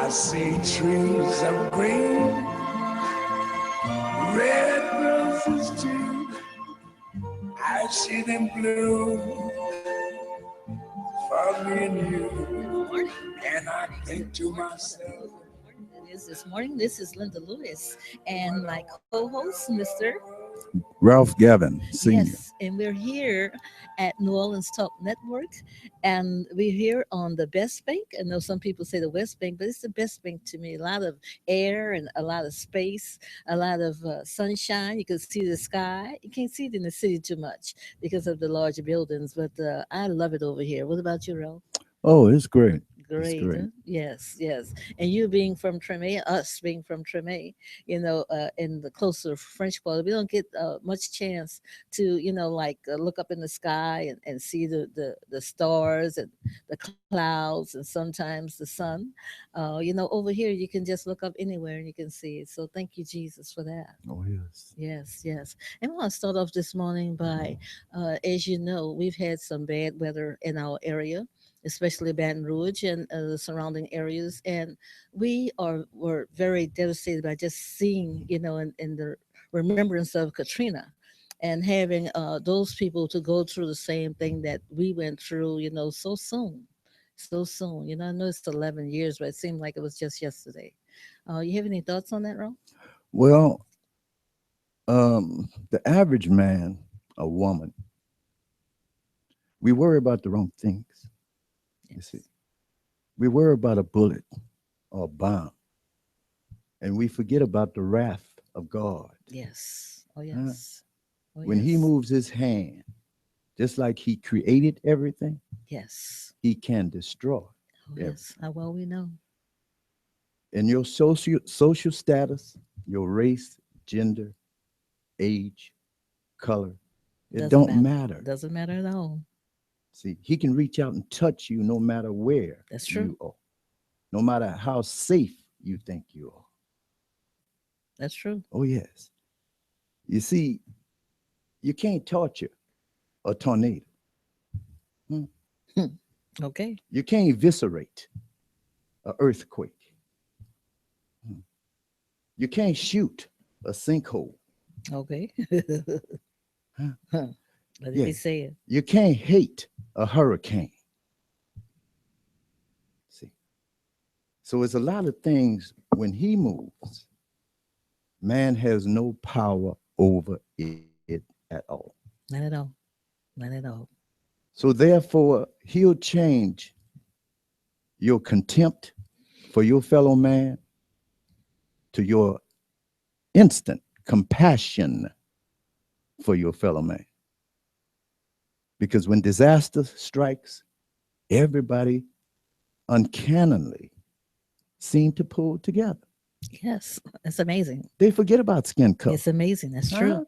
see trees of green, red roses too. I see them bloom for me and you. And I think to myself, It is this morning. This is Linda Lewis and my co-host, Mr. Ralph Gavin, Sr. Yes, and we're here at New Orleans Talk Network, and we're here on the Best Bank. I know some people say the West Bank, but it's the Best Bank to me. A lot of air and a lot of space, a lot of sunshine. You can see the sky. You can't see it in the city too much because of the larger buildings, but I love it over here. What about you, Ralph? Oh, it's great. It's Great. great. Huh? Yes, yes. And you being from Treme, us being from Treme, in the closer French Quarter, we don't get much chance to, like look up in the sky and see the stars and the clouds and sometimes the sun. Over here you can just look up anywhere and you can see it. So thank you, Jesus, for that. Oh, yes. Yes, yes. And I want to start off this morning by, as you know, we've had some bad weather in our area, especially Baton Rouge and the surrounding areas. And were very devastated by just seeing, in the remembrance of Katrina and having those people to go through the same thing that we went through, so soon. So soon. I know it's 11 years, but it seemed like it was just yesterday. You have any thoughts on that, Ron? Well, the average man, a woman, we worry about the wrong things. You see, we worry about a bullet or a bomb, and we forget about the wrath of God. Yes. Oh, Huh? yes. Oh, When He yes. moves His hand, just like He created everything, Yes. He can destroy Oh, everything. yes. How well we know. And your social status, your race, gender, age, color, it Doesn't don't matter. matter. Doesn't matter at all. See, He can reach out and touch you no matter where That's true. you are, no matter how safe you think you are. That's true. Oh, yes. You see, you can't torture a tornado. Hmm. Okay. You can't eviscerate an earthquake. Hmm. You can't shoot a sinkhole. Okay. Huh? Huh. Let it Yeah. be said. You can't hate a hurricane. See, so it's a lot of things when He moves, man has no power over it at all. Not at all. Not at all. So therefore, He'll change your contempt for your fellow man to your instant compassion for your fellow man. Because when disaster strikes, everybody uncannily seem to pull together. Yes. That's amazing. They forget about skin color. It's amazing. That's true. Huh?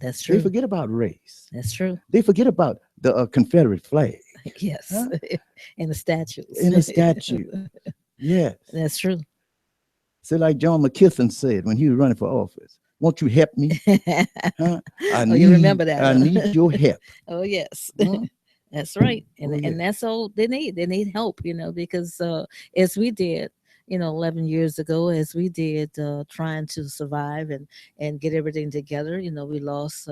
That's They true. forget about race. That's true. They forget about the Confederate flag. Yes. Huh? And the statues. In a statue. Yes. That's true. So like John McKithen said when he was running for office, won't you help me? Huh? Oh, you remember that? I need Huh? your help. Oh, yes. Huh? That's right. Oh And yeah. that's all they need. They need help, because as we did, 11 years ago, as we did trying to survive and get everything together, we lost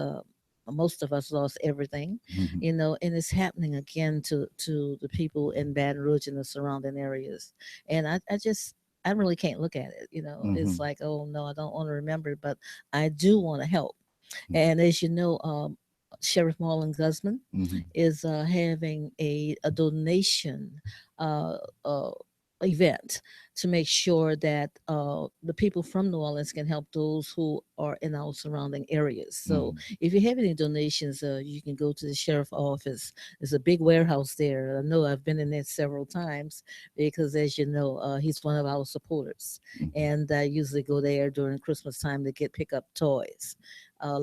most of us lost everything, Mhm. and it's happening again to the people in Baton Rouge and the surrounding areas. And I really can't look at it. It's Mhm. like, oh no, I don't want to remember it, but I do want to help. Mhm. And as you know, Sheriff Marlon Guzman Mhm. is having a donation uh, uh, event to make sure that the people from New Orleans can help those who are in our surrounding areas. So Mhm. if you have any donations, you can go to the sheriff office. There's a big warehouse there. I know I've been in there several times because, as you know, he's one of our supporters. Mhm. And I usually go there during Christmas time to get pick up toys. A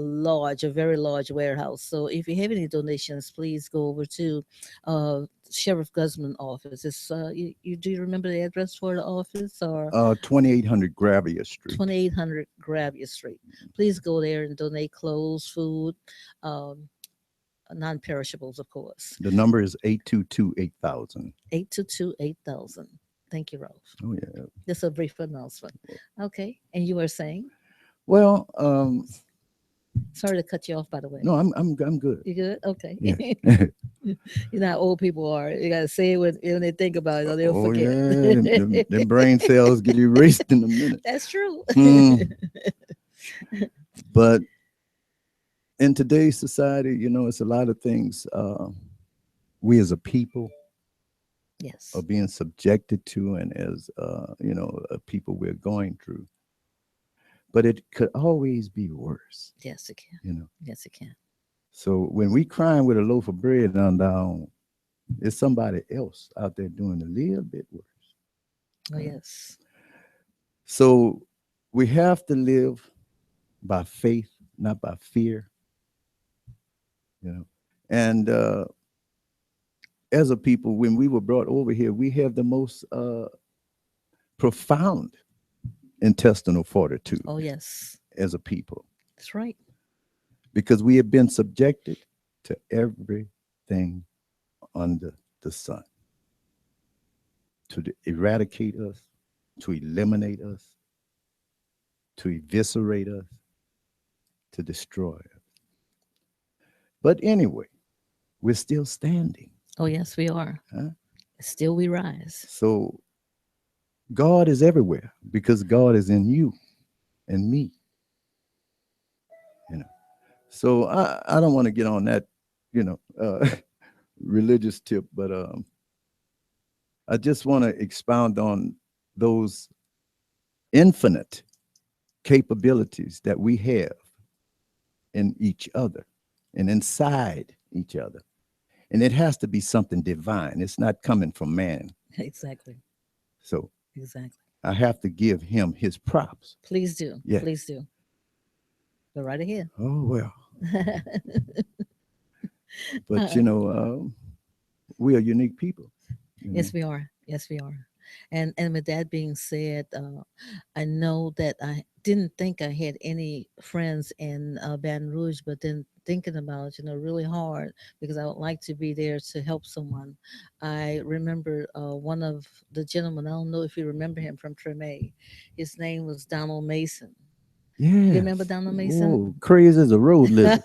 very large warehouse. So if you have any donations, please go over to uh, Sheriff Guzman office. Do you remember the address for the office or 2800 Gravia Street. 2800 Gravia Street? Please go there and donate clothes, food, um, non-perishables, of course. The number is 822-8000. 822-8000. Thank you, Rolf. Oh yeah. Just a brief announcement. Okay. And you were saying, Well, sorry to cut you off, by the way. no, I'm good. You good? Okay. Yeah. You know how old people are. You got to say it when they think about it or they'll Oh forget. yeah. Them brain cells get erased in a minute. That's true. Hmm. But in today's society, it's a lot of things we as a people are Yes. being subjected to, and as people we're going through. But it could always be worse, Yes, it can. you know. Yes, it can. So when we crying with a loaf of bread under our arm, it's somebody else out there doing a little bit worse. Oh, Right? yes. So we have to live by faith, not by fear, you know. And as a people, when we were brought over here, we have the most profound intestinal fortitude Oh, yes. as a people That's right. because we have been subjected to everything under the sun to eradicate us, to eliminate us, to eviscerate us, to destroy us. But anyway, we're still standing. Oh, yes, we are. Huh? Still we rise. So God is everywhere because God is in you and me. You know. So I don't want to get on that, you know, religious tip, but I just want to expound on those infinite capabilities that we have in each other and inside each other. And it has to be something divine. It's not coming from man. Exactly. So Exactly. I have to give him his props. Please do. Yeah. Please do. Go right ahead. Oh, well. But, Uh, we are unique people. You know? yes, we are. Yes, we are. And with that being said, I know that I didn't think I had any friends in Baton Rouge, but then thinking about it, really hard because I would like to be there to help someone. I remember one of the gentlemen. I don't know if you remember him from Treme. His name was Donald Mason. You remember Yes. Donald Mason? Whoa, crazy as a road lizard.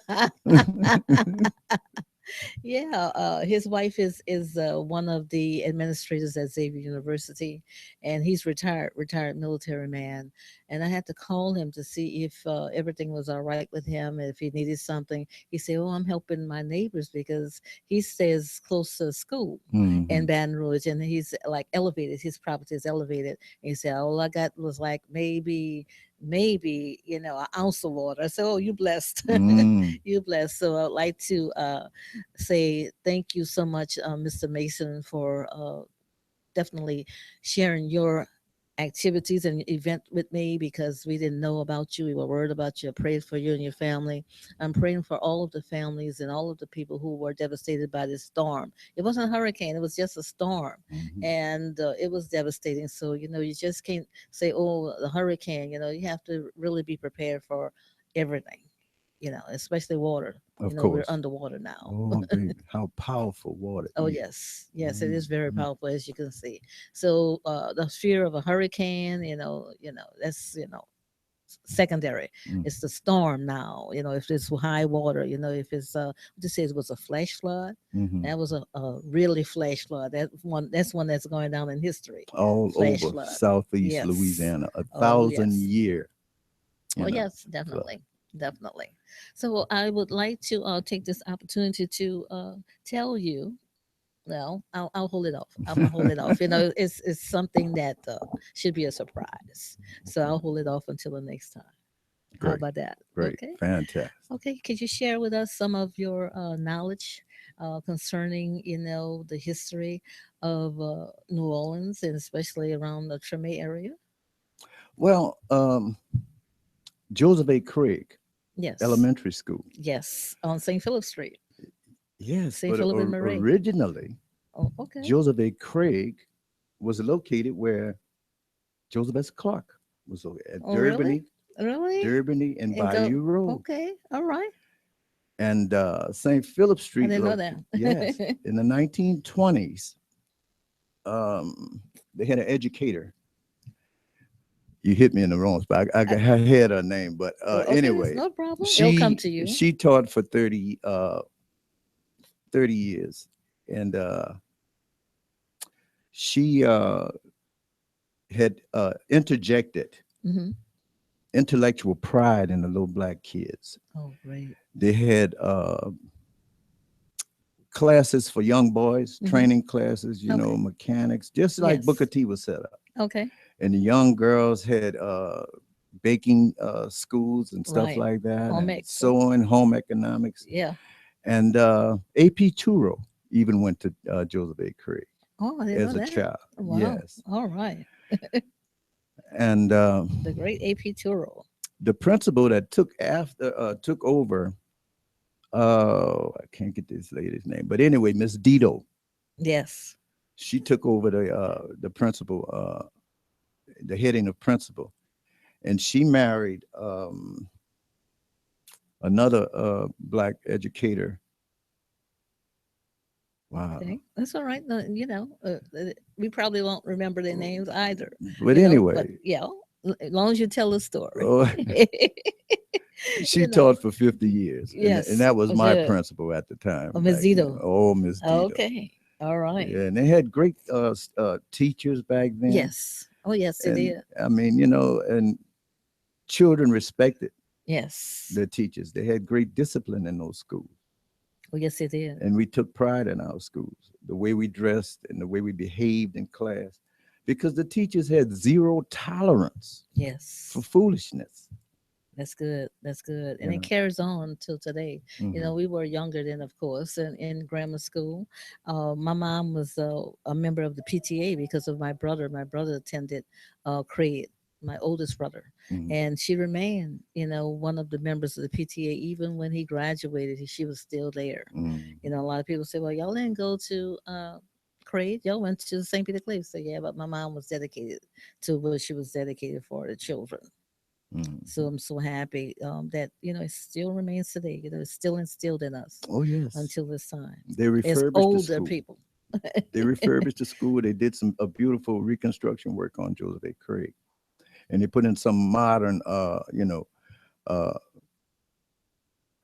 Yeah, his wife is one of the administrators at Xavier University, and he's retired military man. And I had to call him to see if everything was all right with him, if he needed something. He said, "Oh, I'm helping my neighbors because he stays close to school in Hmm. Baton Rouge, and he's like elevated. His property is elevated." And he said, "All I got was like maybe an ounce of water." I said, "Oh, you blessed." Mm. You blessed. So I'd like to say thank you so much, Mr. Mason, for definitely sharing your activities and event with me because we didn't know about you. We were worried about you. I prayed for you and your family. I'm praying for all of the families and all of the people who were devastated by this storm. It wasn't a hurricane, it was just a storm. Hmm. And it was devastating. So, you just can't say, oh, the hurricane, you have to really be prepared for everything, especially water. Of We're course. underwater now. Oh, baby, how powerful water Oh is. yes, yes, it is very Mhm. powerful as you can see. So the fear of a hurricane, that's secondary. Mm. It's the storm now. If it's high water, if it's just say it was a flash flood, Hmm. that was a really flash flood. That's one that's going down in history. All Flash over flood. Southeast Yes. Louisiana, a Oh thousand yes. year, Oh yes, flood. definitely, definitely. So I would like to take this opportunity to tell you. Well, I'll hold it off. I'm gonna hold it off. It's something that should be a surprise. So I'll hold it off until the next time. How Great, about that? great, Okay. fantastic. Okay. Could you share with us some of your knowledge concerning, the history of New Orleans and especially around the Treme area? Well, Joseph A. Craig Yes. Elementary School. Yes. On St. Philip Street, Yes, St. but Philip and Marie. originally, Oh, okay. Joseph A. Craig was located where Joseph S. Clark was located at Oh, really? Durbany, Really? Durbany and And go. Bayou Road. Okay. All right. And St. Philip I Street didn't know located, yes, that. in the 1920s. Um, they had an educator. You hit me in the wrong spot. I had her name, but Okay, it's anyway, no problem. It'll come to you. she taught for 30 years, and she had interjected Hmm. intellectual pride in the little black kids. Oh, great. They had classes for young boys, Hmm. training classes, Okay. mechanics, just like Booker Yes. T was set up. Okay. And the young girls had baking schools and stuff Right. like that, Home and ec. sewing, home economics. Yeah. And AP Turo even went to Joseph A. Craig Oh, I didn't know as a that. child. Wow. Yes. All right. And The great AP Turo. the principal that took over, I can't get this lady's name, but anyway, Miss Dito, Yes. she took over the principal, the heading of principal, and she married another black educator. Wow. Okay. That's all right. No, we probably won't remember their names either, But but anyway, yeah, as long as you tell the story. oh, she you know. taught for 50 years, and Yes. that was Oh, my good. principal at the time Oh, back Miss then. Zito. Oh, Miss Dito. Okay. All right. Yeah, and they had great teachers back then. Yes. Oh, yes, they And did. I mean, and children respected Yes. their teachers. They had great discipline in those schools. Oh, yes, they did. And we took pride in our schools, the way we dressed and the way we behaved in class, because the teachers had zero tolerance for Yes. foolishness. That's good. That's good. And You it know. carries on till today. Hmm. We were younger then, of course, and in grammar school. My mom was a member of the PTA because of my brother. My brother attended Craig, my oldest brother. Hmm. And she remained, one of the members of the PTA. Even when he graduated, she was still there. Hmm. A lot of people say, well, y'all didn't go to Craig. Y'all went to St. Peter Clay. So, yeah, but my mom was dedicated to what she was dedicated for the children. So Hmm. I'm so happy that it still remains today. It's still instilled in us Oh yes, until this time they as refurbished the older school. people. They refurbished the school. They did some a beautiful reconstruction work on Joseph A. Craig, and they put in some modern, uh,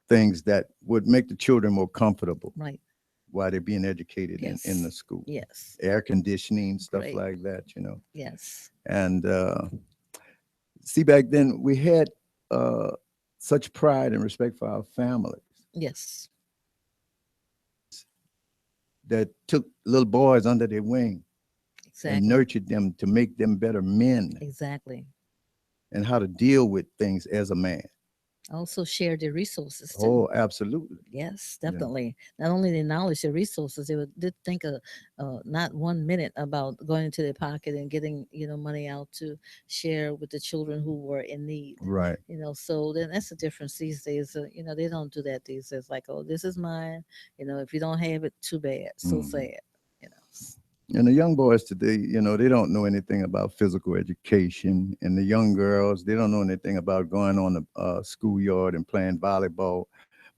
things that would make the children more comfortable Right. while they're being educated in the Yes. school. Yes. Air conditioning, stuff Great. like that. Yes. And see, back then we had uh, such pride and respect for our families Yes. that took little boys under their wing and Exactly. nurtured them to make them better men Exactly. and how to deal with things as a man. Also share their resources too. Oh, absolutely. Yes, You know. definitely. Not only the knowledge, the resources, they would did think not 1 minute about going into their pocket and getting money out to share with the children who were in need. Right. So then that's the difference these days. They don't do that these days. Like, oh, this is mine. If you don't have it, too bad. So Mhm. sad. You know. And the young boys today, they don't know anything about physical education. And the young girls, they don't know anything about going on the schoolyard and playing volleyball.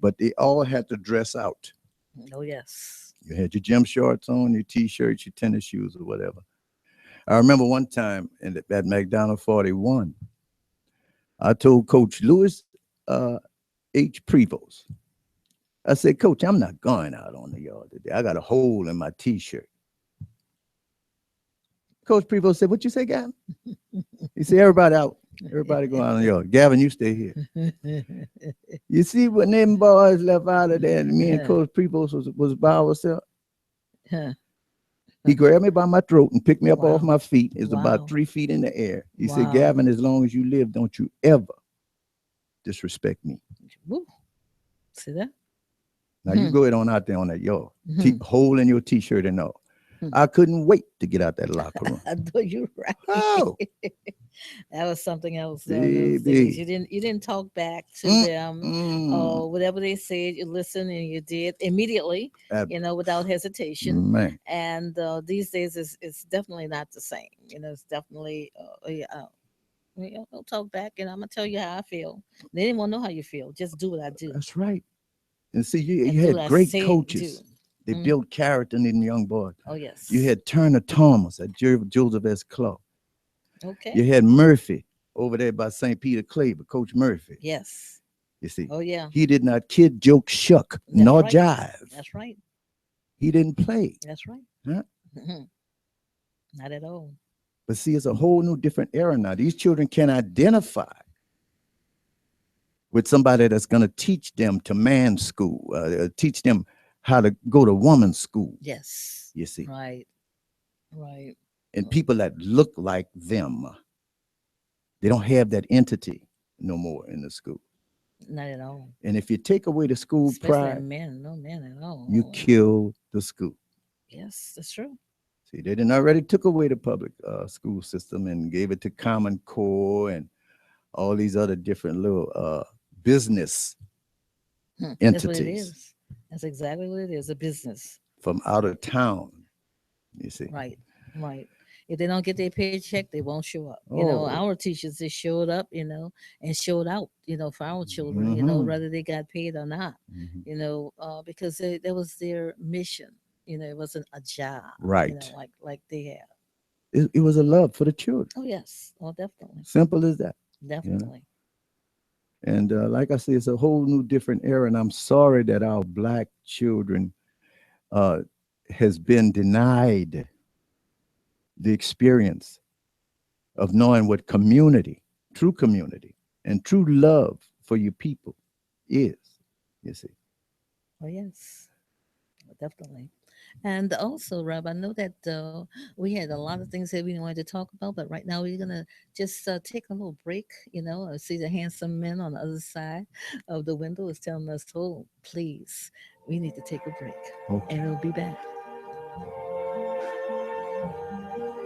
But they all had to dress out. Oh yes. You had your gym shorts on, your t-shirts, your tennis shoes, or whatever. I remember one time at McDonald 41, I told Coach Lewis H. Prevost, I said, Coach, I'm not going out on the yard today. I got a hole in my t-shirt. Coach Prevost said, what you say, Gavin? He said, everybody out. Everybody go out on the yard. Gavin, you stay here. You see, when them boys left out of there, and me and Coach Prevost was by ourselves, he grabbed me by my throat and picked me up off Wow. my feet. It's about Wow. 3 feet in the air. He said, Wow. Gavin, as long as you live, don't you ever disrespect me. Woo. See that? Now you Hmm. go ahead on out there on that yard, Hmm. hole in your t-shirt and all. Hmm. I couldn't wait to get out that locker room. I know you're right. Oh, That was something else in those days. baby. You didn't talk back to Mm, them mm. or whatever they said. You listened and you did immediately, Uh, without hesitation. man, And these days it's definitely not the same. It's definitely don't talk back, and I'm gonna tell you how I feel. They didn't want to know how you feel. Just do what I do that's right. And see, you and you do what had I great said do. coaches. They built character in them young boys. Oh, yes. You had Turner Thomas at Joseph S. Clark. Okay. You had Murphy over there by St. Peter Clay, but Coach Murphy. Yes. You see, Oh, yeah. he did not kid, joke, shuck, That's nor right. jive. That's right. He didn't play. That's right. Huh? Not at all. But see, it's a whole new different era now. These children can identify with somebody that's going to teach them to man school, teach them how to go to woman's school. Yes. You see, Right. Right. and people that look like them, they don't have that entity no more in the school. Not at all. And if you take away the school Especially pride, men. No men at all. you kill the school. Yes, that's true. See, they didn't already took away the public school system and gave it to Common Core and all these other different little business That's what it entities is. That's exactly what it is. A business. from out of town. You see, Right. Right. If they don't get their paycheck, they won't show up. Oh. Our teachers, they showed up, and showed out, for our children, Mhm. whether they got paid or not, because that was their mission. It wasn't a job, Right. like they have. it was a love for the children. Oh, yes. Oh, definitely. Simple as that. Definitely. And like I say, it's a whole new different era. And I'm sorry that our Black children has been denied the experience of knowing what true community, and true love for your people is. You see. Oh, yes. Definitely. And also, Rob, I know that we had a lot of things that we wanted to talk about, but right now we're going to just take a little break. I see the handsome men on the other side of the window is telling us, oh, please, we need to take a break. Okay. And we'll be back.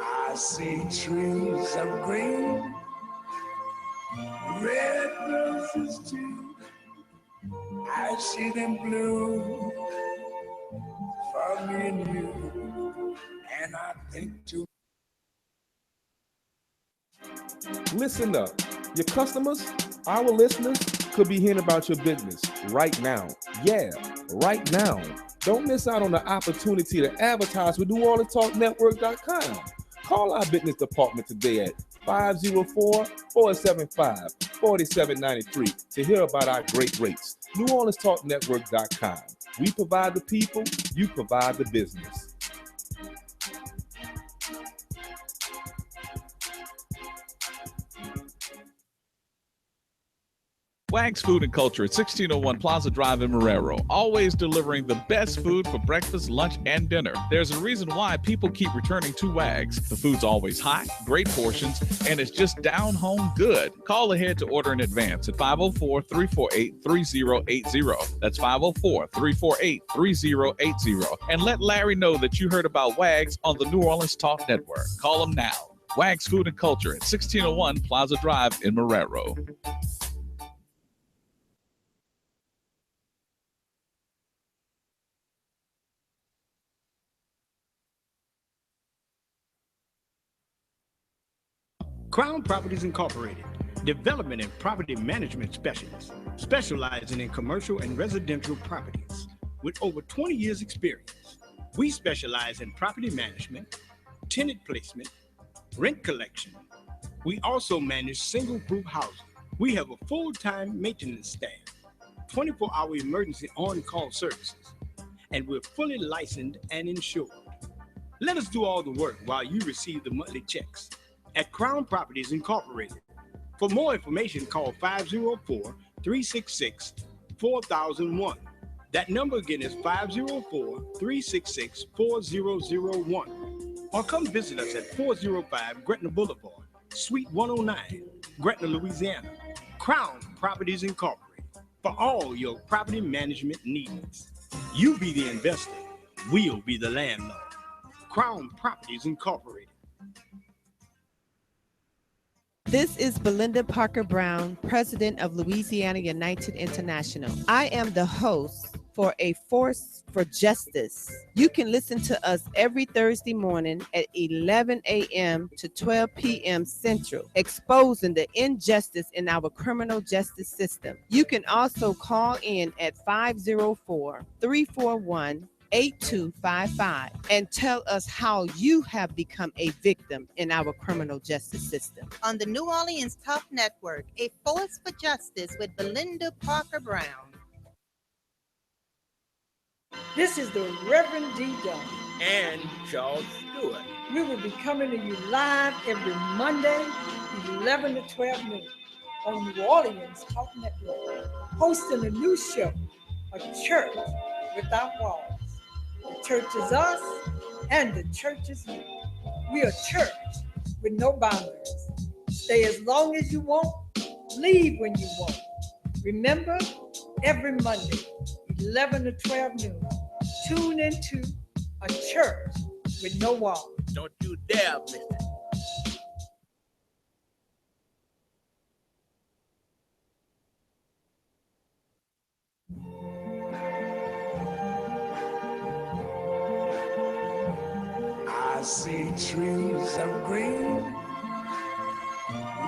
I see trees of green, red roses too. I see them blue for me and you, and I think to. Listen up. Your customers, our listeners, could be hearing about your business right now. Yeah, right now. Don't miss out on the opportunity to advertise with NewOrleansTalkNetwork.com. Call our business department today at 504-475-4793 to hear about our great rates. NewOrleansTalkNetwork.com. We provide the people, you provide the business. Wags Food and Culture at 1601 Plaza Drive in Marrero, always delivering the best food for breakfast, lunch, and dinner. There's a reason why people keep returning to Wags. The food's always hot, great portions, and it's just down home good. Call ahead to order in advance at 504-348-3080. That's 504-348-3080. And let Larry know that you heard about Wags on the New Orleans Talk Network. Call him now. Wags Food and Culture at 1601 Plaza Drive in Marrero. Crown Properties Incorporated, development and property management specialists, specializing in commercial and residential properties. With over 20 years experience, we specialize in property management, tenant placement, rent collection. We also manage single-group housing. We have a full-time maintenance staff, 24-hour emergency on-call services, and we're fully licensed and insured. Let us do all the work while you receive the monthly checks. At Crown Properties Incorporated. For more information, call 504-366-4001. That number again is 504-366-4001. Or come visit us at 405 Gretna Boulevard, Suite 109, Gretna, Louisiana. Crown Properties Incorporated. For all your property management needs. You be the investor, we'll be the landlord. Crown Properties Incorporated. This is Belinda Parker Brown, President of Louisiana United International. I am the host for A Force for Justice. You can listen to us every Thursday morning at 11 a.m. to 12 p.m. Central, exposing the injustice in our criminal justice system. You can also call in at 504-341 8255 and tell us how you have become a victim in our criminal justice system. On the New Orleans Talk Network, a force for justice with Belinda Parker Brown. This is the Reverend D. Dunn. And Charles Stewart. We will be coming to you live every Monday, 11 to 12 noon on New Orleans Talk Network, hosting a new show, A Church Without Walls. The church is us, and the church is you. We are church with no boundaries. Stay as long as you want, leave when you want. Remember, every Monday, 11 to 12 noon, tune into A Church with No Walls. Don't you dare miss it. I see trees of green,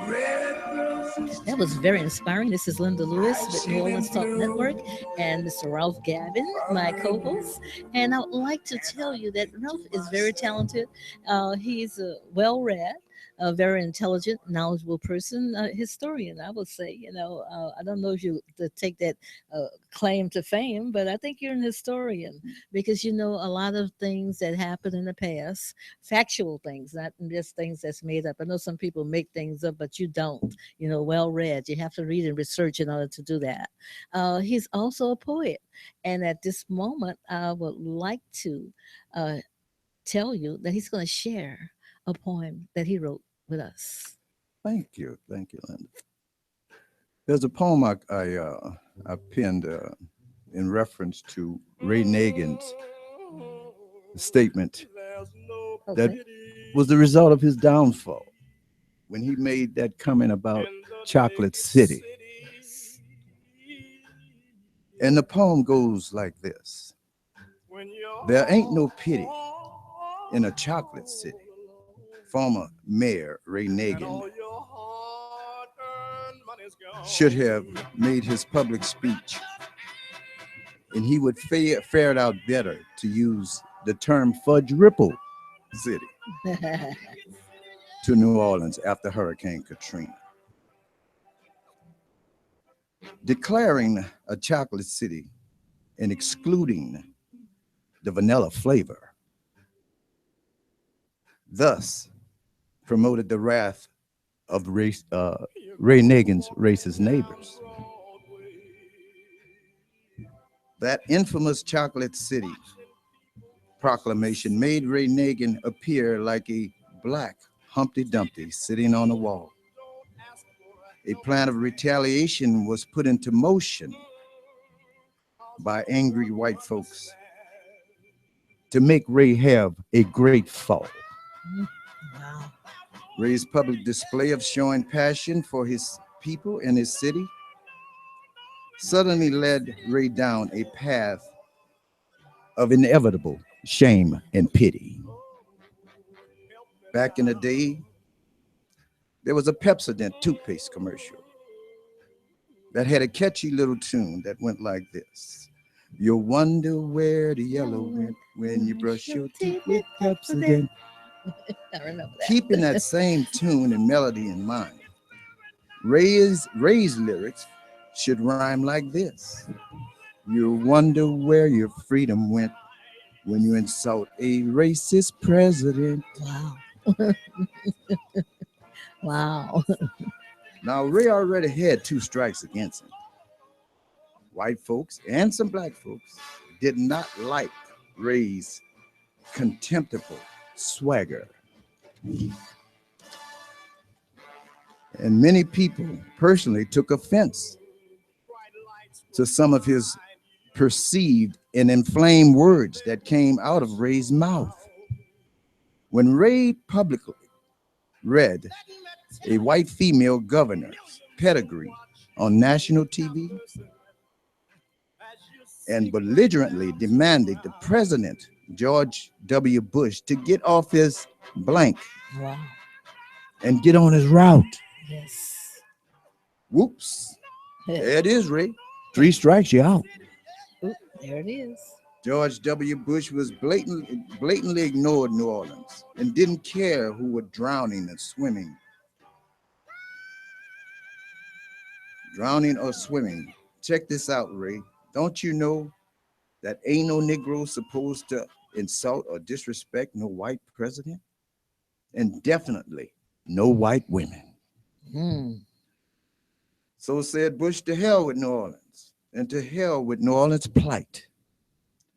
red roses. That was very inspiring. This is Linda Lewis with New Orleans Talk Network and Mr. Ralph Gavin, my co-host. And I would like to tell you that Ralph is very talented. He's well-read, a very intelligent, knowledgeable person, historian, I would say. I don't know if you to take that claim to fame, but I think you're an historian because you know a lot of things that happened in the past, factual things, not just things that's made up. I know some people make things up, but you don't. Well read. You have to read and research in order to do that. He's also a poet, and at this moment, I would like to tell you that he's going to share a poem that he wrote with us. Thank you, Linda. There's a poem I penned in reference to Ray Nagin's statement that was the result of his downfall when he made that comment about Chocolate City. And the poem goes like this: there ain't no pity in a chocolate city. Former Mayor Ray Nagin should have made his public speech, and he would fare it out better to use the term Fudge Ripple City to New Orleans after Hurricane Katrina. Declaring a chocolate city and excluding the vanilla flavor, thus promoted the wrath of Ray Nagin's racist neighbors. That infamous Chocolate City proclamation made Ray Nagin appear like a black Humpty Dumpty sitting on a wall. A plan of retaliation was put into motion by angry white folks to make Ray have a great fall. Wow. Ray's public display of showing passion for his people and his city suddenly led Ray down a path of inevitable shame and pity. Back in the day, there was a Pepsodent toothpaste commercial that had a catchy little tune that went like this: you'll wonder where the yellow went when you brush your teeth with Pepsodent. I remember that. Keeping that same tune and melody in mind, Ray's lyrics should rhyme like this: you wonder where your freedom went when you insult a racist president. Wow. Wow. Now, Ray already had 2 strikes against him. White folks and some black folks did not like Ray's contemptible swagger. And many people personally took offense to some of his perceived and inflamed words that came out of Ray's mouth. When Ray publicly read a white female governor's pedigree on national TV and belligerently demanded the president, George W. Bush, to get off his blank Wow. and get on his route. Yes. Whoops. There it is, Ray. 3 strikes, you out. Oop, there it is. George W. Bush was blatantly ignored New Orleans and didn't care who were drowning and swimming. Drowning or swimming. Check this out, Ray. Don't you know that ain't no Negro supposed to insult or disrespect no white president? And definitely no white women. Mm. So said Bush, to hell with New Orleans and to hell with New Orleans' plight.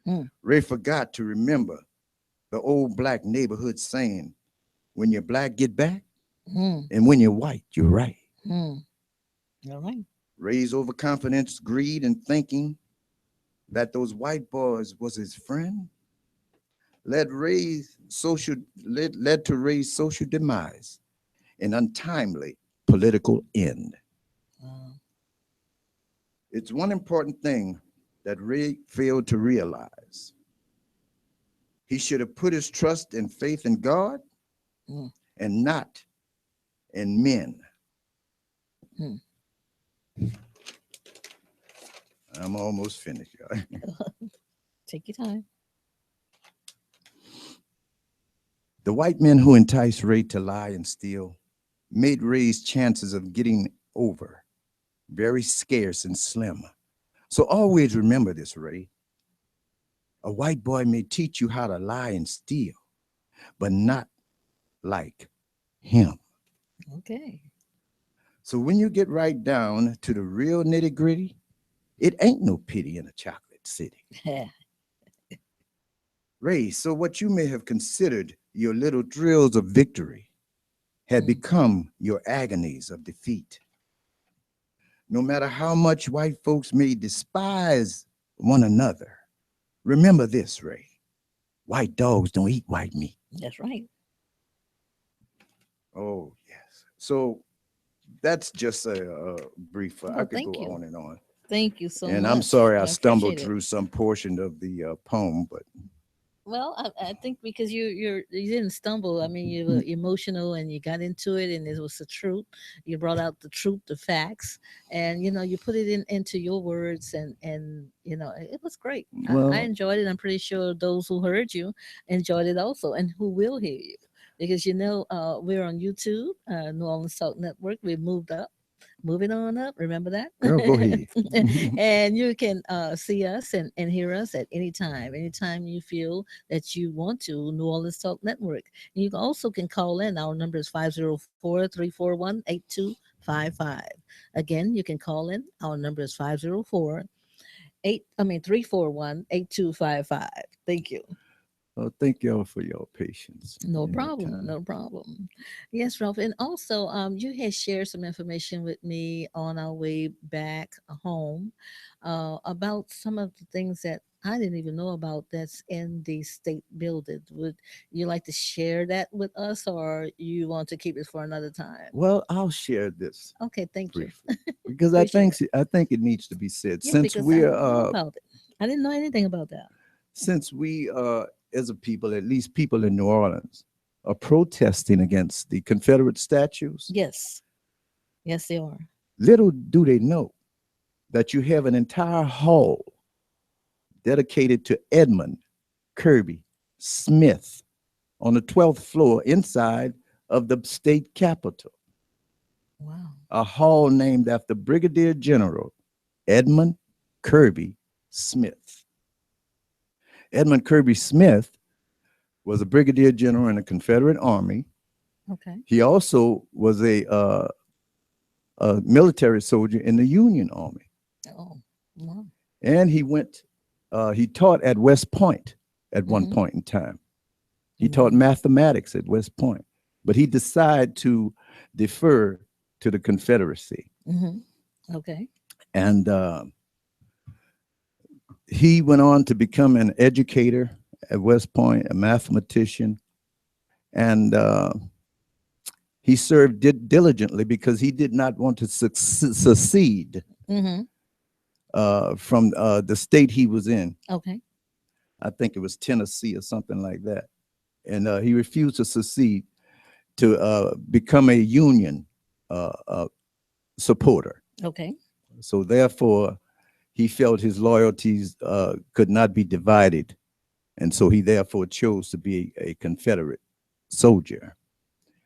Mm. Ray forgot to remember the old black neighborhood saying, when you're black, get back, Mm. and when you're white, you're right. Mm. All right. Ray's overconfidence, greed, and thinking that those white boys was his friend led to Ray's social demise, an untimely political end. It's one important thing that Ray failed to realize. He should have put his trust and faith in God and not in men. I'm almost finished, y'all. Take your time. The white men who enticed Ray to lie and steal made Ray's chances of getting over very scarce and slim. So always remember this, Ray. A white boy may teach you how to lie and steal, but not like him. Okay. So when you get right down to the real nitty gritty, it ain't no pity in a chocolate city. Ray, so what you may have considered your little thrills of victory had become your agonies of defeat. No matter how much white folks may despise one another, remember this, Ray. White dogs don't eat white meat. That's right. Oh, yes. So that's just a brief, I could thank go you. on and on. Thank you so much. And I'm sorry I stumbled appreciate it. through some portion of the poem, but Well, I think because you didn't stumble. I mean, you were emotional and you got into it, and it was the truth. You brought out the truth, the facts, and you put it into your words, and it was great. Well- I enjoyed it. I'm pretty sure those who heard you enjoyed it also, and who will hear you, because we're on YouTube, New Orleans Talk Network. We moved up. Moving on up, remember that? girl, go ahead. And you can see us and hear us at any time. Anytime you feel that you want to, New Orleans Talk Network. And you also can call in. Our number is 504-341-8255. Again, you can call in. Our number is 341-8255. Thank you. Well, thank y'all for your patience. No in that problem. time. No problem. Yes, Ralph. And also, you had shared some information with me on our way back home about some of the things that I didn't even know about that's in the state building. Would you like to share that with us, or you want to keep it for another time? Well, I'll share this Okay, thank you. briefly because I Appreciate think it needs to be said. Yeah, Since because I we're didn't know about it. I didn't know anything about that. since we as a people, at least people in New Orleans, are protesting against the Confederate statues, Yes. Yes, they are. little do they know that you have an entire hall dedicated to Edmund Kirby Smith on the 12th floor inside of the state capitol. Wow. A hall named after Brigadier General Edmund Kirby Smith. Edmund Kirby Smith was a brigadier general in the Confederate Army. Okay. He also was a military soldier in the Union Army. Oh, wow. And he taught at West Point at one Mhm. point in time. He taught mathematics at West Point, but he decided to defer to the Confederacy. Okay. And he went on to become an educator at West Point, a mathematician, and he served diligently because he did not want to secede Mm-hmm. from the state he was in. Okay. I think it was Tennessee or something like that. And he refused to secede to become a Union supporter. Okay. So therefore, he felt his loyalties could not be divided, and so he therefore chose to be a Confederate soldier.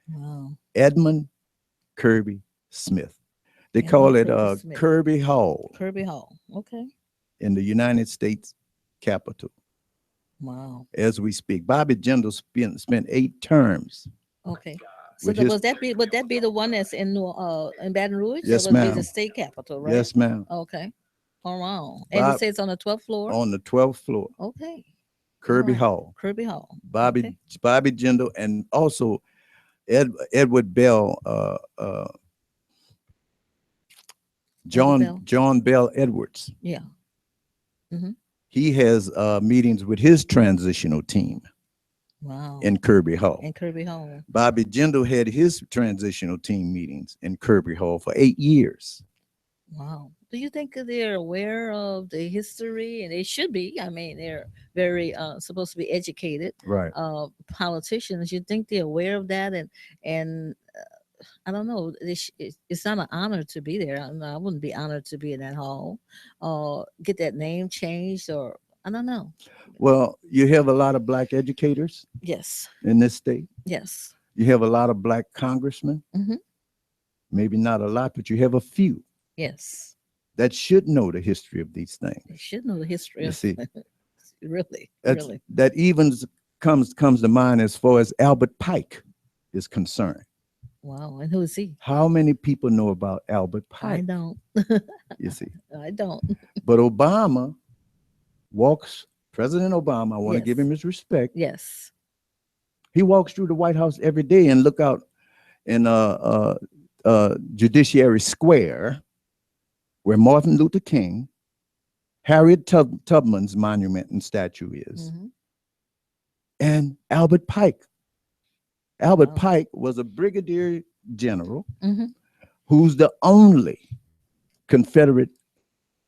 Wow. Edmund Kirby Smith. They Edmund call it Kirby Smith. Kirby Hall Kirby Hall. Okay. in the United States Capitol Wow. as we speak. Bobby Jindal spent 8 terms. Okay. So With his- would that be the one that's in Baton Rouge? Yes, Or would it be ma'am. the state capitol, right? Yes, ma'am. Okay. Oh wow. And Bob- it says on the 12th floor. On the 12th floor, Okay. Kirby Wow. Hall. Kirby Hall. Bobby Okay. Bobby Jindal, and also Edward Bell, Bell. John Bell Edwards. Yeah. He has meetings with his transitional team Wow. in Kirby Hall. And Kirby Hall. Bobby Jindal had his transitional team meetings in Kirby Hall for 8 years. Wow. Do you think that they're aware of the history? And they should be. I mean, they're very supposed to be educated. Right. Politicians. You think they're aware of that? And I don't know. It's not an honor to be there. I wouldn't be honored to be in that hall. Get that name changed, or I don't know. Well, you have a lot of black educators Yes. in this state. Yes. You have a lot of black congressmen. Mhm. Maybe not a lot, but you have a few Yes. that should know the history of these things. They should know the history. You of see, really. that even comes to mind as far as Albert Pike is concerned. Wow. And who is he? How many people know about Albert I Pike? don't. You see, I don't. but President Obama, I want to Yes. give him his respect. Yes. He walks through the White House every day and look out in Judiciary Square, where Martin Luther King, Harriet Tubman's monument and statue is, Mhm. and Albert Pike. Albert Wow. Pike was a brigadier general Mhm. who's the only Confederate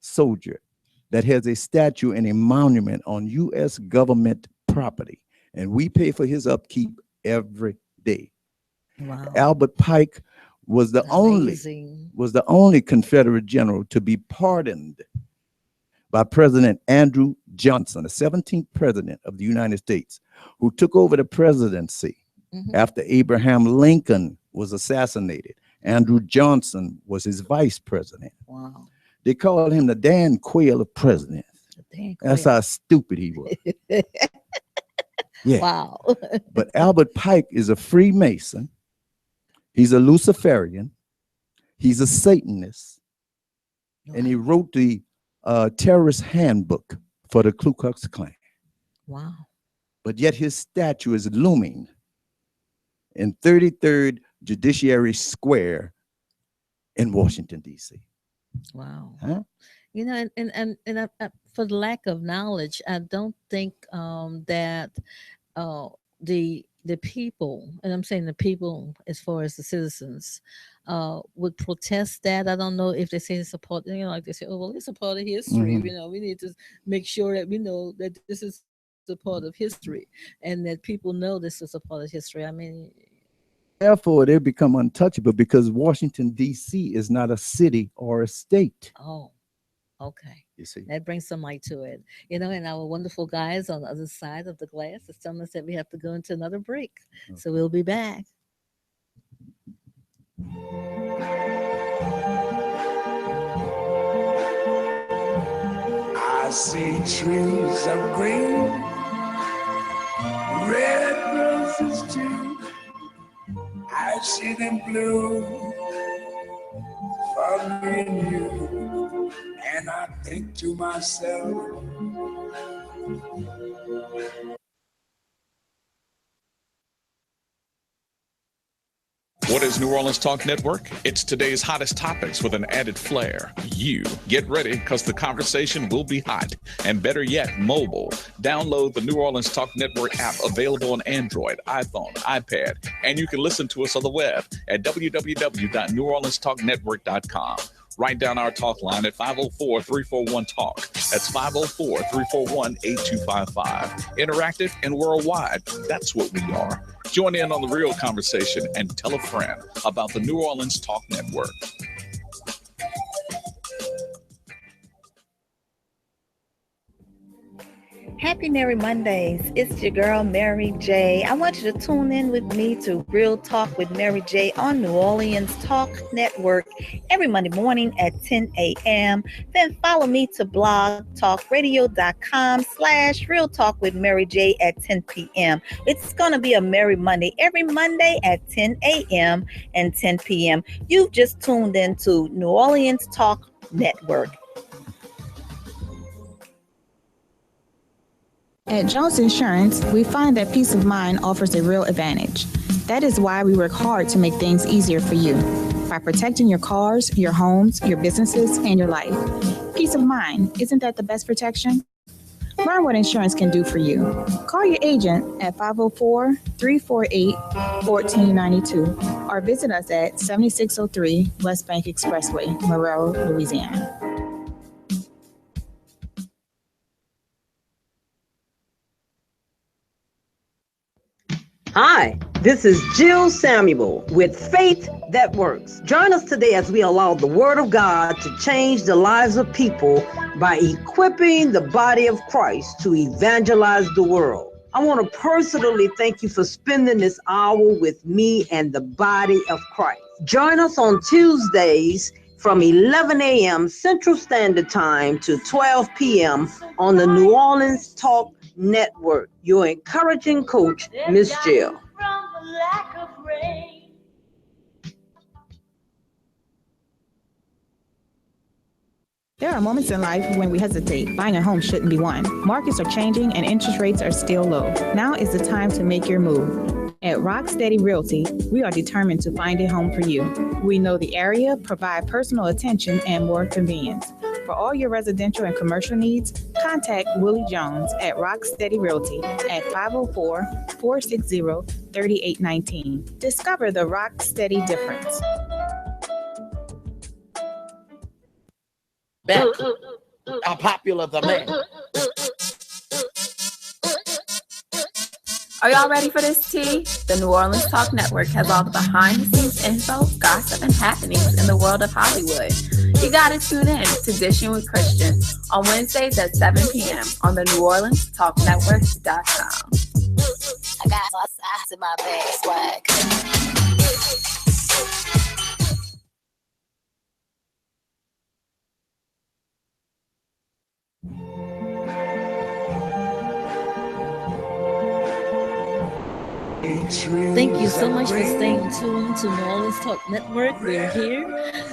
soldier that has a statue and a monument on U.S. government property. And we pay for his upkeep every day. Wow. Albert Pike was the Amazing. only Confederate general to be pardoned by President Andrew Johnson, the 17th president of the United States, who took over the presidency Mhm. after Abraham Lincoln was assassinated. Andrew Johnson was his vice president. Wow. They called him the Dan Quayle of presidents. Dang, That's Quayle. how stupid he was. Yeah. Wow. But Albert Pike is a Freemason. He's a Luciferian. He's a Satanist. And he wrote the terrorist handbook for the Ku Klux Klan. Wow. But yet his statue is looming in 33rd Judiciary Square in Washington, D.C. Wow. Huh? You know, and for the lack of knowledge, I don't think that the people, and I'm saying the people as far as the citizens, would protest that. I don't know if they say it's a part, like they say, oh well, it's a part of history. Mhm. We need to make sure that we know that this is a part of history, and that people know this is a part of history. I mean, Therefore, they become untouchable because Washington, D.C. is not a city or a state. oh, okay. You see, That brings some light to it, and our wonderful guys on the other side of the glass is telling us that we have to go into another break. So we'll be back. I see trees of green, red roses too. I see them blue for me and you. And I think to myself, What is New Orleans Talk Network? It's today's hottest topics with an added flair. You get ready because the conversation will be hot. And better yet, mobile. Download the New Orleans Talk Network app available on Android, iPhone, iPad, and you can listen to us on the web at www.neworleanstalknetwork.com. Write down our talk line at 504-341-TALK. That's 504-341-8255. Interactive and worldwide. That's what we are. Join in on the real conversation and tell a friend about the New Orleans Talk Network. Happy Merry Mondays. It's your girl, Mary J. I want you to tune in with me to Real Talk with Mary J on New Orleans Talk Network every Monday morning at 10 a.m. Then follow me to blogtalkradio.com/Real Talk with Mary J at 10 p.m. It's going to be a Merry Monday every Monday at 10 a.m. and 10 p.m. You've just tuned in to New Orleans Talk Network. At Jones Insurance, we find that peace of mind offers a real advantage. That is why we work hard to make things easier for you by protecting your cars, your homes, your businesses, and your life. Peace of mind, isn't that the best protection? Learn what insurance can do for you. Call your agent at 504-348-1492 or visit us at 7603 West Bank Expressway, Marrero, Louisiana. Hi, this is Jill Samuel with Faith That Works. Join us today as we allow the Word of God to change the lives of people by equipping the body of Christ to evangelize the world. I want to personally thank you for spending this hour with me and the body of Christ. Join us on Tuesdays from 11 a.m. Central Standard Time to 12 p.m. on the New Orleans Talk Network. Your encouraging coach, Miss Jill. There are moments in life when we hesitate. Buying a home shouldn't be one. Markets are changing and interest rates are still low. Now is the time to make your move. At Rock Steady Realty, we are determined to find a home for you. We know the area, provide personal attention, and more convenience. For all your residential and commercial needs, contact Willie Jones at Rock Steady Realty at 504-460-3819. Discover the Rock Steady difference. Back, how popular the man. Are y'all ready for this tea? The New Orleans Talk Network has all the behind-the-scenes info, gossip, and happenings in the world of Hollywood. You gotta tune in to Dishing with Christian on Wednesdays at 7 p.m. on the NewOrleansTalkNetwork.com. I got all sides in my bag swag. Thank you so much for staying tuned to New Orleans Talk Network. We're here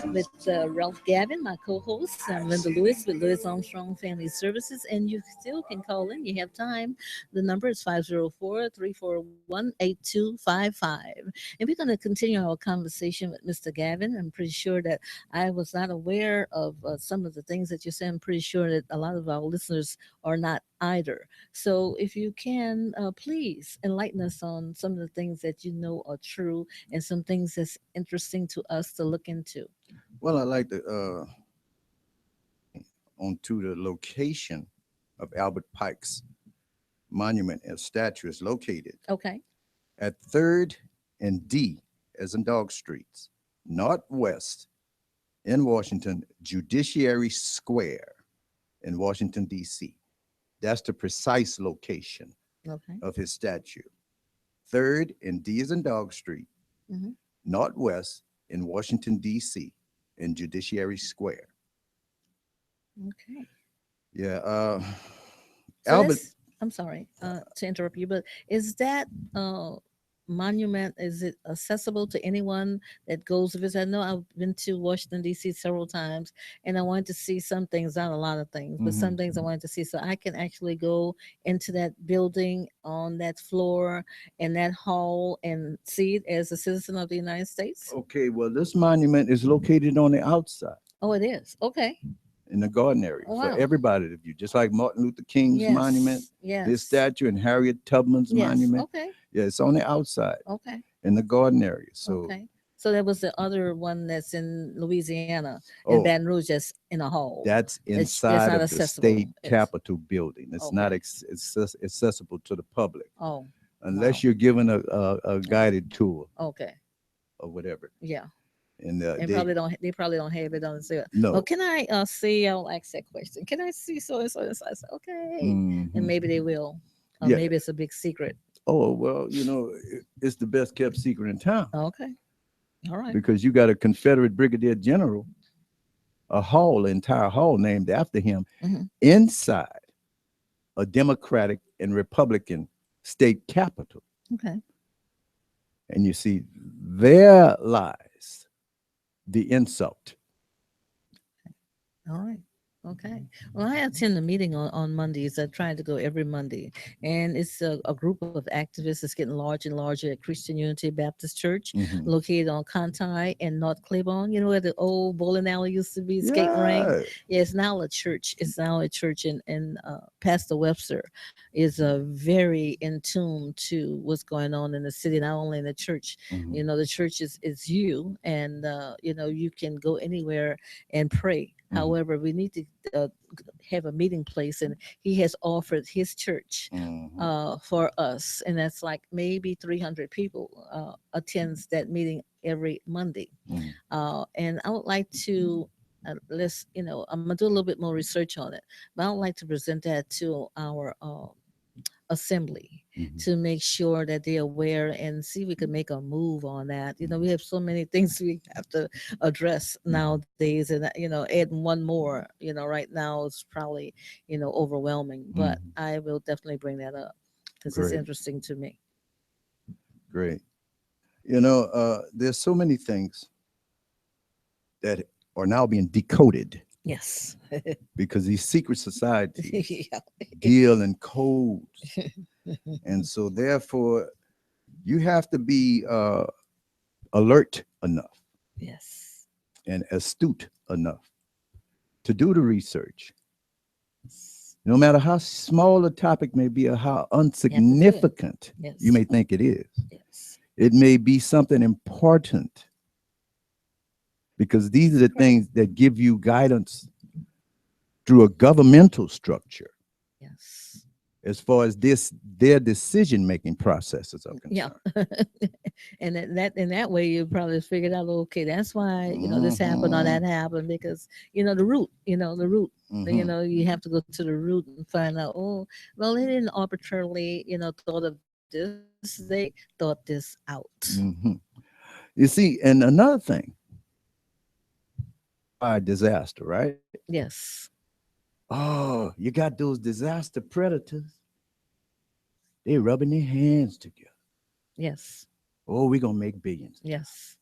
with Ralph Gavin, my co-host. I'm Linda Lewis with Lewis Armstrong Family Services, and you still can call in. You have time. The number is 504-341-8255. And we're going to continue our conversation with Mr. Gavin. I'm pretty sure that I was not aware of some of the things that you said. I'm pretty sure that a lot of our listeners are not either. So if you can, please enlighten us on some of the things that you know are true and some things that's interesting to us to look into. Well, I like to onto the location of Albert Pike's monument and statue is located. Okay. At 3rd and D, as in Dog Streets, northwest in Washington, Judiciary Square in Washington, D.C. That's the precise location of his statue. 3rd and D is in Dog Street, northwest in Washington, D.C. in Judiciary Square. Okay. Yeah. So Albert. I'm sorry to interrupt you, but is that monument, is it accessible to anyone that goes to visit? I know I've been to Washington, D.C. several times, and I wanted to see some things, not a lot of things, but some things I wanted to see. So I can actually go into that building on that floor and that hall and see it as a citizen of the United States? Okay, well, this monument is located on the outside. Oh, it is. Okay. In the garden area Oh, wow. for everybody to view, just like Martin Luther King's monument, his statue, and Harriet Tubman's monument. Okay. Yeah, it's on the outside. Okay. In the garden area. So okay. So that was the other one that's in Louisiana, in Baton Rouge, that's in a hall. That's inside of the state capitol building. It's not accessible to the public. Oh. Unless you're given a guided tour. Okay. Or whatever. Yeah. And they probably don't have it on the sale. no. Oh, can I see? I'll ask that question. Can I see so and so and so? I said, okay, and Mhm. maybe they will. Or Yeah. maybe it's a big secret. Oh well, it's the best kept secret in town Okay, all right. because you got a Confederate brigadier general, a hall, entire hall named after him, Mhm. inside a Democratic and Republican state capital. Okay, And you see, there lies the insult. all right. Okay. Well, I attend the meeting on Mondays. I try to go every Monday. And it's a group of activists that's getting larger and larger at Christian Unity Baptist Church, Mhm. located on Conti and North Claiborne. You know where the old bowling alley used to be, skating ring? Yeah. Yeah, it's now a church. It's now a church. And Pastor Webster is very in tune to what's going on in the city, not only in the church. Mhm. The church is you. And, you can go anywhere and pray. Mhm. However, we need to have a meeting place, and he has offered his church Mhm. for us, and that's like maybe 300 people attends that meeting every Monday. Mhm. And I would like to I'm gonna do a little bit more research on it, but I would like to present that to our assembly Mhm. to make sure that they're aware and see if we can make a move on that. We have so many things we have to address nowadays, and adding one more, right now is probably, overwhelming. But Mhm. I will definitely bring that up because it's Great. interesting to me. Great. There's so many things that are now being decoded Yes. because these secret societies Yeah. deal in codes. And so therefore you have to be alert enough Yes. and astute enough to do the research. No matter how small a topic may be or how insignificant Yes. you may think it is, Yes. it may be something important, because these are the things that give you guidance through a governmental structure. Yes. As far as their decision-making processes are Yeah. concerned. And that way you probably figured out, okay, that's why, this happened or Mhm. that happened, because the root, the root. Mhm. You have to go to the root and find out, oh, well, they didn't arbitrarily, thought of this, they thought this out. Mhm. You see, and another thing, by disaster, right? Yes. Oh, you got those disaster predators. They rubbing their hands together. Yes. Oh, we're gonna make billions. Yes.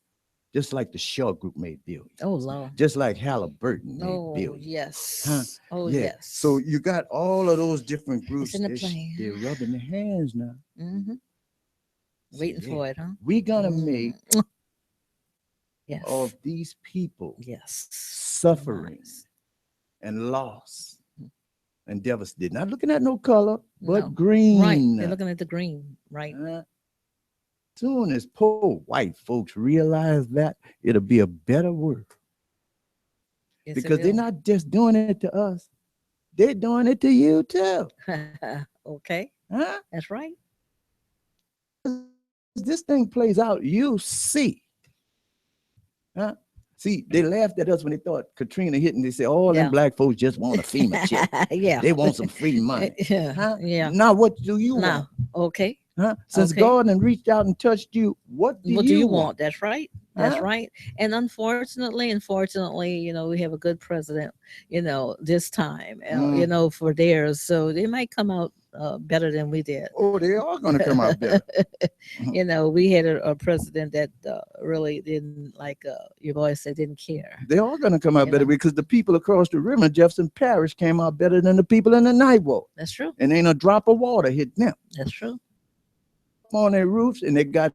Just like the Shaw Group made billions. Oh, Lord. Just like Halliburton made Oh, billions. yes. Huh? Oh, Yeah. yes. So you got all of those different It's groups. in the plan. They're rubbing their hands now. Mm-hmm. Waiting Say, for it, huh? We're gonna make Yes. of these people Yes. suffering and loss and devastated. Not looking at no color, but No. green. Right. They're looking at the green. Right. Soon as poor white folks realize that, it'll be a better world. Yes, it Because they're will. not just doing it to us, they're doing it to you too. Okay. Huh? That's right. This thing plays out, you see. Huh? See, they laughed at us when they thought Katrina hit, and they said, "Oh, them Yeah. black folks just want a FEMA check. Yeah. They want some free money." Yeah. Huh? Yeah. Now, what do you want? Now, okay. Huh? Since Okay. God and reached out and touched you, what do What do you you want? want? That's right. That's Huh? right. And unfortunately, we have a good president, this time, for theirs. So they might come out better than we did. Oh, they are going to come out better. We had a president that really didn't, like your boy said, didn't care. They are going to come out You better know. because the people across the river in Jefferson Parish came out better than the people in the Ninth Ward. That's true. And ain't a drop of water hit them. That's true. On their roofs, and they got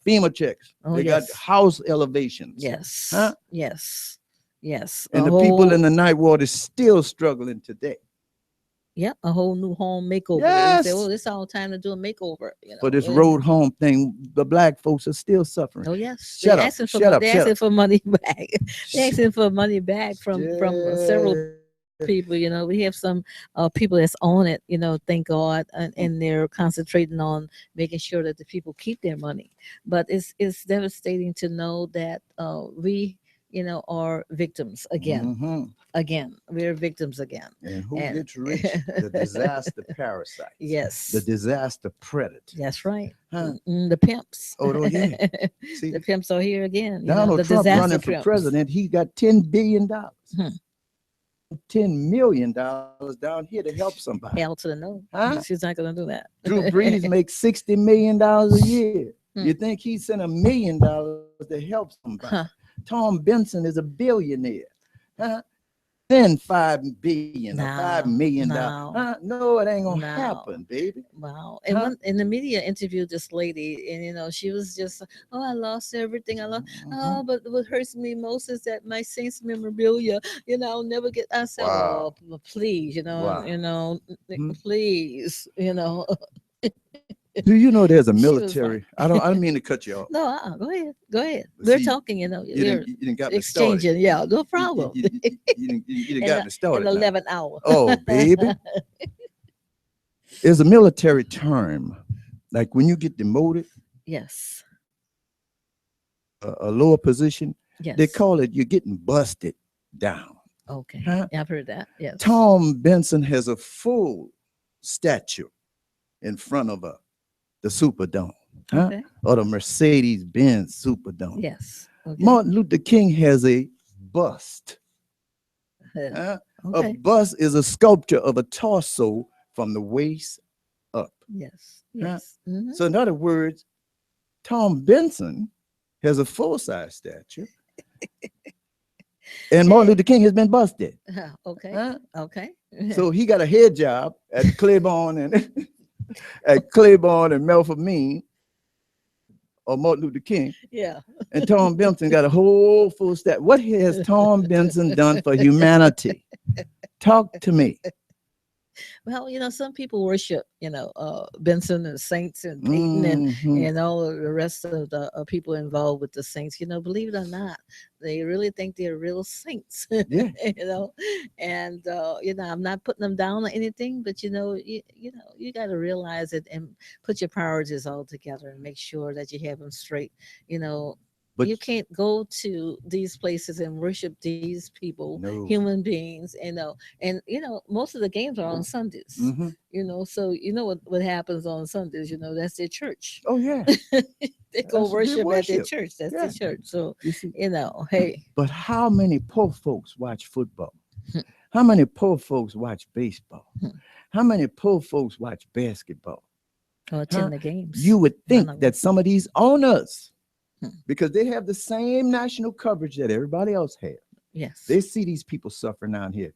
FEMA checks. Oh, They yes. got house elevations. Yes. Huh? Yes. Yes. And A the people in whole- the Ninth Ward is still struggling today. Yep, a whole new home makeover. Yes. They say, "Oh, it's all time to do a makeover." For this and- road home thing, the black folks are still suffering. Oh yes, Shut they up. asking for Shut up. they Shut asking up. for money back. They asking for money back from several people, we have some people that's on it, thank God, and they're concentrating on making sure that the people keep their money. But it's devastating to know that we, are victims again. Mhm. Again, we're victims again. And who gets rich? The disaster parasites. Yes. The disaster predators. That's right. Huh? The pimps. Oh, yeah. See, the pimps are here again. Donald the Trump disaster running for pimps. president, he got $10 billion. Hmm. $10 million down here to help somebody. Hell to the no. Huh? She's not going to do that. Drew Brees makes $60 million a year. Hmm. You think he sent $1 million to help somebody? Huh. Tom Benson is a billionaire. Huh? Then $5 billion or $5 million. No. Huh? No, it ain't gonna No. happen, baby. Wow. And Huh? in the media interviewed this lady, and she was just, oh, I lost everything. I lost. Oh, but what hurts me most is that my Saints memorabilia, I'll never get. I said, Wow. oh, please, Wow. please, Do you know there's a She was military? I don't mean to cut you off. No, go ahead. But We're see, talking, You we're didn't got me started. exchanging. Yeah, no problem. You didn't got me started. In now. 11 hour. Oh, baby. There's a military term. Like when you get demoted, Yes. a lower position, Yes. they call it you're getting busted down. Okay. Huh? Yeah, I've heard that. Yes. Tom Benson has a full statue in front of the Superdome, huh? Okay. Or the Mercedes-Benz Superdome. Yes. Okay. Martin Luther King has a bust. Okay. A bust is a sculpture of a torso from the waist up. Yes. Huh? Yes. Mhm. So in other words, Tom Benson has a full-size statue. And Martin Luther King has been busted. Okay. Huh? Okay. So he got a head job at Claiborne and at Claiborne and Melford or Martin Luther King. Yeah. And Tom Benson got a whole full staff. What has Tom Benson done for humanity? Talk to me. Well, some people worship, Benson and Saints and Peyton and all of the rest of the people involved with the Saints. Believe it or not, they really think they're real saints. Yeah. And I'm not putting them down or anything, but you got to realize it and put your priorities all together and make sure that you have them straight. But you can't go to these places and worship these people, human beings, and most of the games are on Sundays. So what happens on Sundays, that's their church. Oh yeah. They go worship at their church. That's their church. So hey. But how many poor folks watch football? How many poor folks watch baseball? How many poor folks watch basketball? Or attend the games. You would think that some of these owners, because they have the same national coverage that everybody else has. Yes. They see these people suffering down here.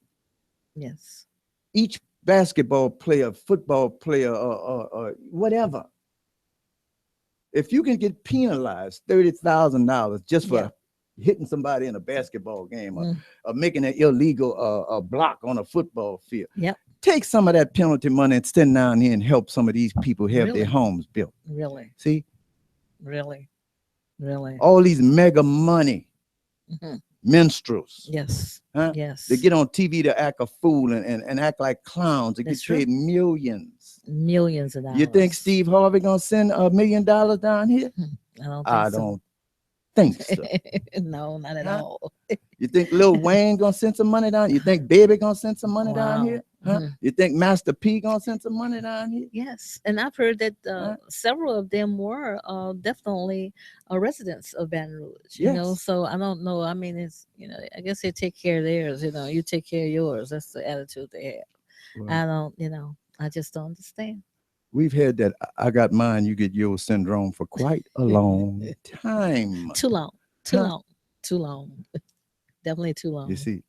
Yes. Each basketball player, football player, or whatever. If you can get penalized $30,000 just for hitting somebody in a basketball game or making an illegal block on a football field. Yep. Take some of that penalty money and stand down here and help some of these people have their homes built. Really? See? Really? All these mega money minstrels. Yes. Huh? Yes. They get on TV to act a fool and act like clowns. They get paid millions. Millions of dollars. You think Steve Harvey gonna send $1 million down here? I don't think so. No, not at all. You think Lil Wayne gonna send some money down? You think Baby gonna send some money down here? Huh? You think Master P gonna send some money down here? Yes, and I've heard that several of them were definitely residents of Baton Rouge. You know, so I don't know. I mean, it's I guess they take care of theirs. You take care of yours. That's the attitude they have. Well, I don't. I just don't understand. We've had that I got mine, you get yours syndrome for quite a long time. Too long. Definitely too long. You see,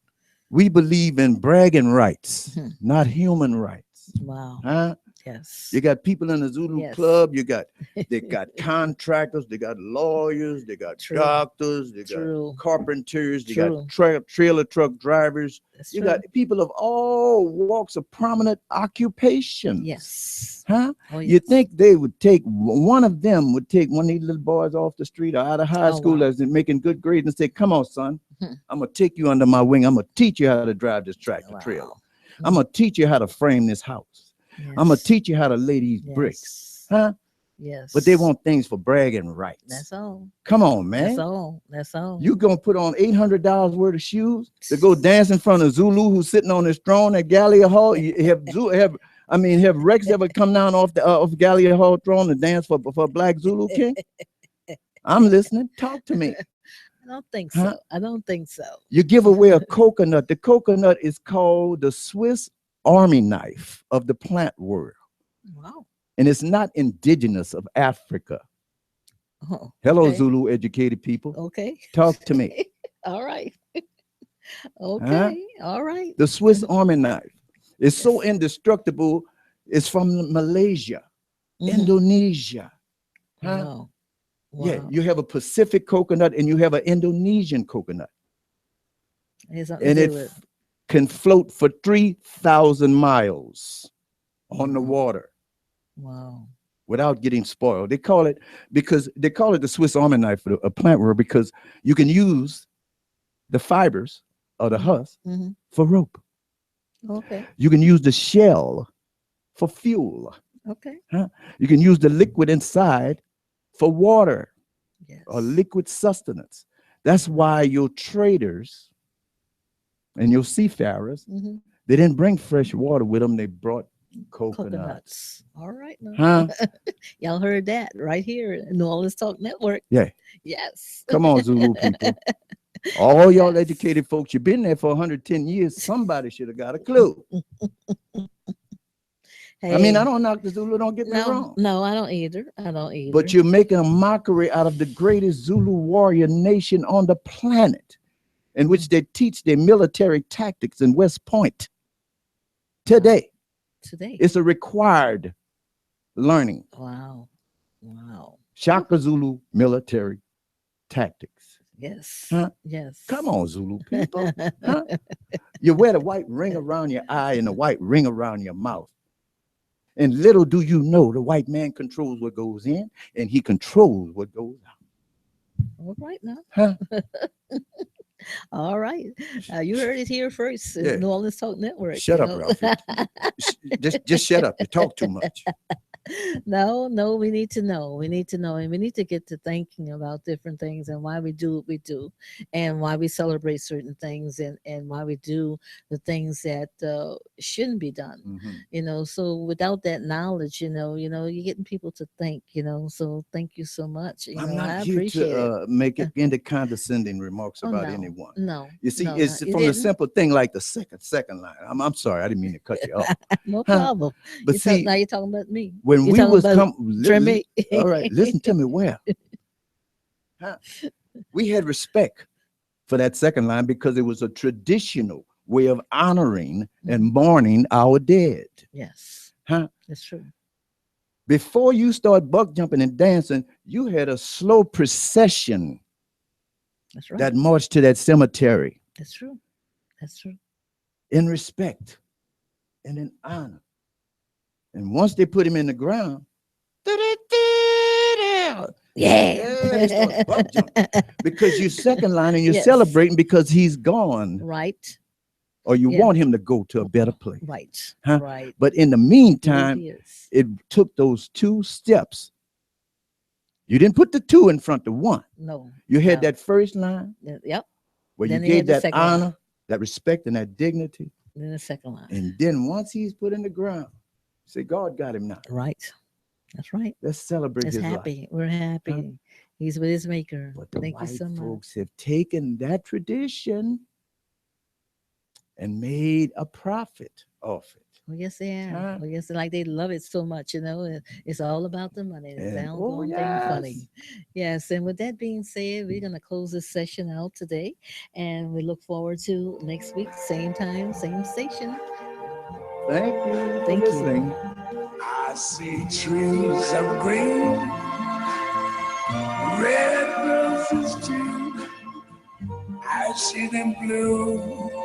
we believe in bragging rights, not human rights. Wow. Huh? Yes. You got people in the Zulu Yes. club. They got contractors. They got lawyers. They got True. doctors. They True. got carpenters. They True. got trailer truck drivers. That's You true. got people of all walks of prominent occupations. Yes. Huh? Oh, You yes. think they would take one of them would take one of these little boys off the street or out of high Oh, school wow. as they're making good grades and say, "Come on, son, Hmm. I'm gonna take you under my wing. I'm gonna teach you how to drive this tractor trailer. Wow. I'm gonna teach you how to frame this house. I'm gonna Yes. teach you how to lay these bricks." Yes. Huh? Yes. But they want things for bragging rights. That's all. Come on, man. That's all. That's all. You gonna put on $800 worth of shoes to go dance in front of Zulu who's sitting on his throne at Gallia Hall? Have Rex ever come down off Gallia Hall throne and dance for Black Zulu King? I'm listening. Talk to me. I don't think so. Huh? I don't think so. You give away a coconut. The coconut is called the Swiss Army knife of the plant world. Wow. And it's not indigenous of Africa. Oh, Hello, okay. Zulu educated people. Okay. Talk to me. All right. Okay. All right. The Swiss Army knife is so indestructible. It's from Malaysia, Indonesia. Huh? Wow. Yeah, Wow. you have a Pacific coconut and you have an Indonesian coconut. It's something And to it do with- can float for 3,000 miles on the water Wow. without getting spoiled. They call it the Swiss Army knife for a plant world because you can use the fibers or the husk Mhm. for rope. Okay. You can use the shell for fuel. Okay. Huh? You can use the liquid inside for water or liquid sustenance. That's why your traders and your seafarers, Mhm. they didn't bring fresh water with them. They brought coconuts. All right. Now. Huh? Y'all heard that right here in New Orleans Talk Network. Yeah. Yes. Come on, Zulu people. All y'all educated folks, you've been there for 110 years. Somebody should have got a clue. I mean, I don't knock the Zulu, don't get me wrong. No, I don't either. I don't either. But you're making a mockery out of the greatest Zulu warrior nation on the planet, in which they teach their military tactics in West Point today. It's a required learning. Wow. Wow. Shaka Zulu military tactics. Yes. Huh? Yes. Come on, Zulu people. Huh? You wear the white ring around your eye and the white ring around your mouth. And little do you know, the white man controls what goes in and he controls what goes out. All right now. Huh? All right. You heard it here first. It's Yeah. New Orleans Talk Network. Shut you up, know? Ralphie. just shut up. You talk too much. No, we need to know. We need to know. And we need to get to thinking about different things and why we do what we do and why we celebrate certain things and why we do the things that shouldn't be done. So without that knowledge, you're getting people to think, so thank you so much. I'm not I here appreciate to make it into condescending remarks Oh, about no. anyone. No. You see, no, it's you from the didn't. simple thing like the second line. I'm sorry, I didn't mean to cut you off. No Huh? problem. But Now you're talking about me. when You're we talking was about Treme. all right, listen to me well. Huh? We had respect for that second line because it was a traditional way of honoring and mourning our dead. Yes. Huh? That's true. Before you start buck jumping and dancing, you had a slow procession That's right. that marched to that cemetery That's true. That's true. in respect and in honor. And once they put him in the ground, they start buck jumping because you're second line and you're Yes. celebrating because he's gone, Right. or you Yeah. want him to go to a better place. Right. Huh? Right. But in the meantime, is. it took those two steps. You didn't put the two in front of one. No. You had no. that first line Yep. where Then you they had gave the that second line. honor, that respect, and that dignity. Then the second line. And then once he's put in the ground, say, God got him now. Right. That's right. Let's celebrate It's his happy. life. We're happy. Huh? He's with his maker. But the Thank you white so much. folks have taken that tradition and made a profit off it. Well, yes, they are. Huh? Well, yes, like they love it so much, and it's all about the money. It's And- the ongoing thing funny. yes. Yes, and with that being said, we're gonna close this session out today, and we look forward to next week, same time, same station. Thank you for Thank you. listening. I see trees of green, red roses too. I see them blue